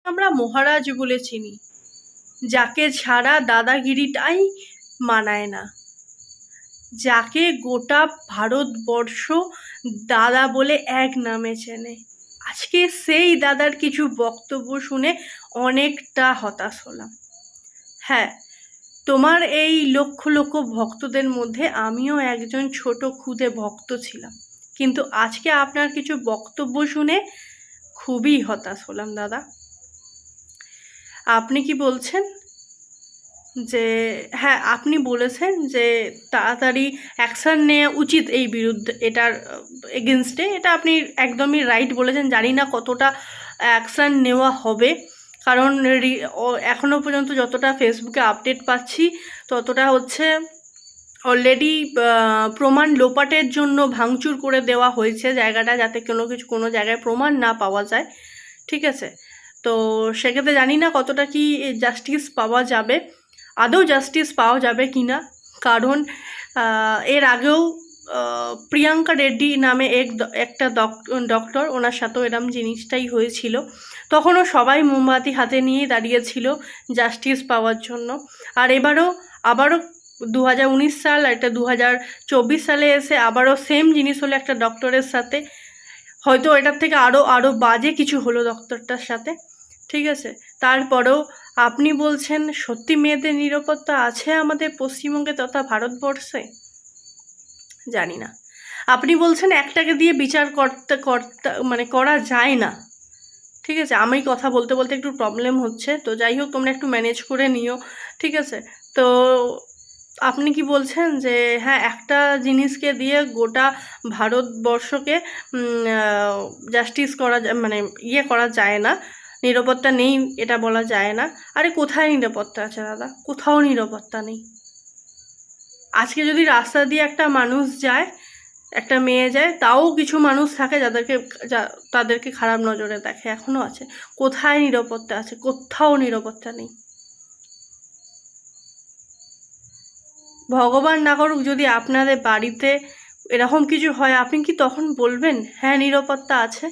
আমরা মহারাজ বলে চিনি, যাকে ছাড়া দাদাগিরিটাই মানায় না, যাকে গোটা ভারতবর্ষ দাদা বলে এক নামে চেনে। আজকে সেই দাদার কিছু বক্তব্য শুনে অনেকটা হতাশ হলাম। হ্যাঁ, তোমার এই লক্ষ লক্ষ ভক্তদের মধ্যে আমিও একজন ছোট ক্ষুদে ভক্ত ছিলাম, কিন্তু আজকে আপনার কিছু বক্তব্য শুনে খুবই হতাশ হলাম দাদা। আপনি কি বলছেন যে হ্যাঁ, আপনি বলেছেন যে তাড়াতাড়ি অ্যাকশান নেওয়া উচিত এই বিরুদ্ধে, এটার এগেনস্টে, এটা আপনি একদমই রাইট বলেছেন। জানি না কতটা অ্যাকশান নেওয়া হবে, কারণ এখনও পর্যন্ত যতটা ফেসবুকে আপডেট পাচ্ছি ততটা হচ্ছে অলরেডি প্রমাণ লোপাটের জন্য ভাঙচুর করে দেওয়া হয়েছে জায়গাটা, যাতে কোনো জায়গায় প্রমাণ না পাওয়া যায়। ঠিক আছে, তো সেক্ষেত্রে জানি না কতটা কি জাস্টিস পাওয়া যাবে, আদৌ জাস্টিস পাওয়া যাবে কি না। কারণ এর আগেও প্রিয়াঙ্কা রেড্ডি নামে একটা ডক্টর, ওনার সাথেও এরম জিনিসটাই হয়েছিল। তখনও সবাই মোমবাতি হাতে নিয়ে দাঁড়িয়েছিল জাস্টিস পাওয়ার জন্য। আর আবারও 2019 সাল, একটা 2024 সালে এসে আবারও সেম জিনিস হলো একটা ডক্টরের সাথে। হয়তো এটার থেকে আরও বাজে কিছু হলো ডক্টরটার সাথে। ঠিক আছে, তারপরেও আপনি বলছেন সত্যি মেয়েদের নিরাপত্তা আছে আমাদের পশ্চিমবঙ্গে তথা ভারতবর্ষে? জানি না। আপনি বলছেন একটাকে দিয়ে বিচার করা যায় না। ঠিক আছে, আমি কথা বলতে বলতে একটু প্রবলেম হচ্ছে, তো যাই হোক, তোমরা একটু ম্যানেজ করে নিও। ঠিক আছে, তো আপনি কি বলছেন যে হ্যাঁ, একটা জিনিসকে দিয়ে গোটা ভারতবর্ষকে জাস্টিস করা করা যায় না, নিরাপত্তা নেই এটা বলা যায় না। আরে কোথায় নিরাপত্তা আছে দাদা? কোথাও নিরাপত্তা নেই। আজকে যদি রাস্তা দিয়ে একটা মানুষ যায়, একটা মেয়ে যায়, তাও কিছু মানুষ থাকে তাদেরকে খারাপ নজরে দেখে, এখনো আছে। কোথায় নিরাপত্তা আছে? কোথাও নিরাপত্তা নেই। ভগবান না করুক যদি আপনাদের বাড়িতে এরকম কিছু হয়, আপনি কি তখন বলবেন হ্যাঁ নিরাপত্তা আছে?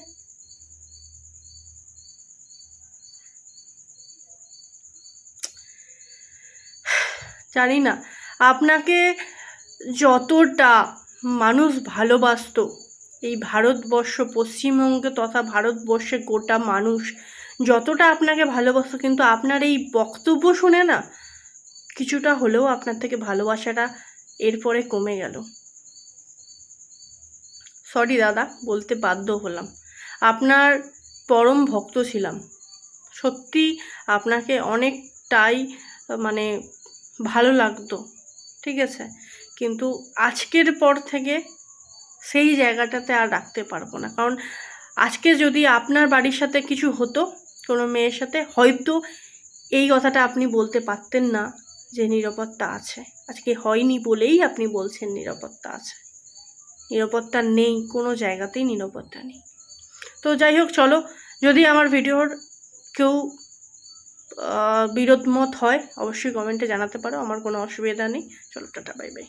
জানি না, আপনাকে যতটা মানুষ ভালোবাসতো, এই ভারতবর্ষ, পশ্চিমবঙ্গ তথা ভারতবর্ষে গোটা মানুষ যতটা আপনাকে ভালোবাসতো, কিন্তু আপনার এই বক্তব্য শুনে না কিছুটা হলেও আপনার থেকে ভালোবাসাটা এরপরে কমে গেল। সরি দাদা, বলতে বাধ্য হলাম। আপনার পরম ভক্ত ছিলাম, সত্যি আপনাকে অনেকটাই ভালো লাগতো। ঠিক আছে, কিন্তু আজকের পর থেকে সেই জায়গাটাতে আর রাখতে পারবো না। কারণ আজকে যদি আপনার বাড়ির সাথে কিছু হতো, কোনো মেয়ের সাথে, হয়তো এই কথাটা আপনি বলতে পারতেন না যে নিরাপত্তা আছে। আজকে হয়নি বলেই আপনি বলছেন নিরাপত্তা আছে। নিরাপত্তা নেই, কোনো জায়গাতেই নিরাপত্তা নেই। তো যাই হোক, চলো, যদি আমার ভিডিওর কেউ বিরোধ মত হয় অবশ্যই কমেন্টে জানাতে পারো, আমার কোনো অসুবিধা নেই। চলো, টাটা, বাই বাই।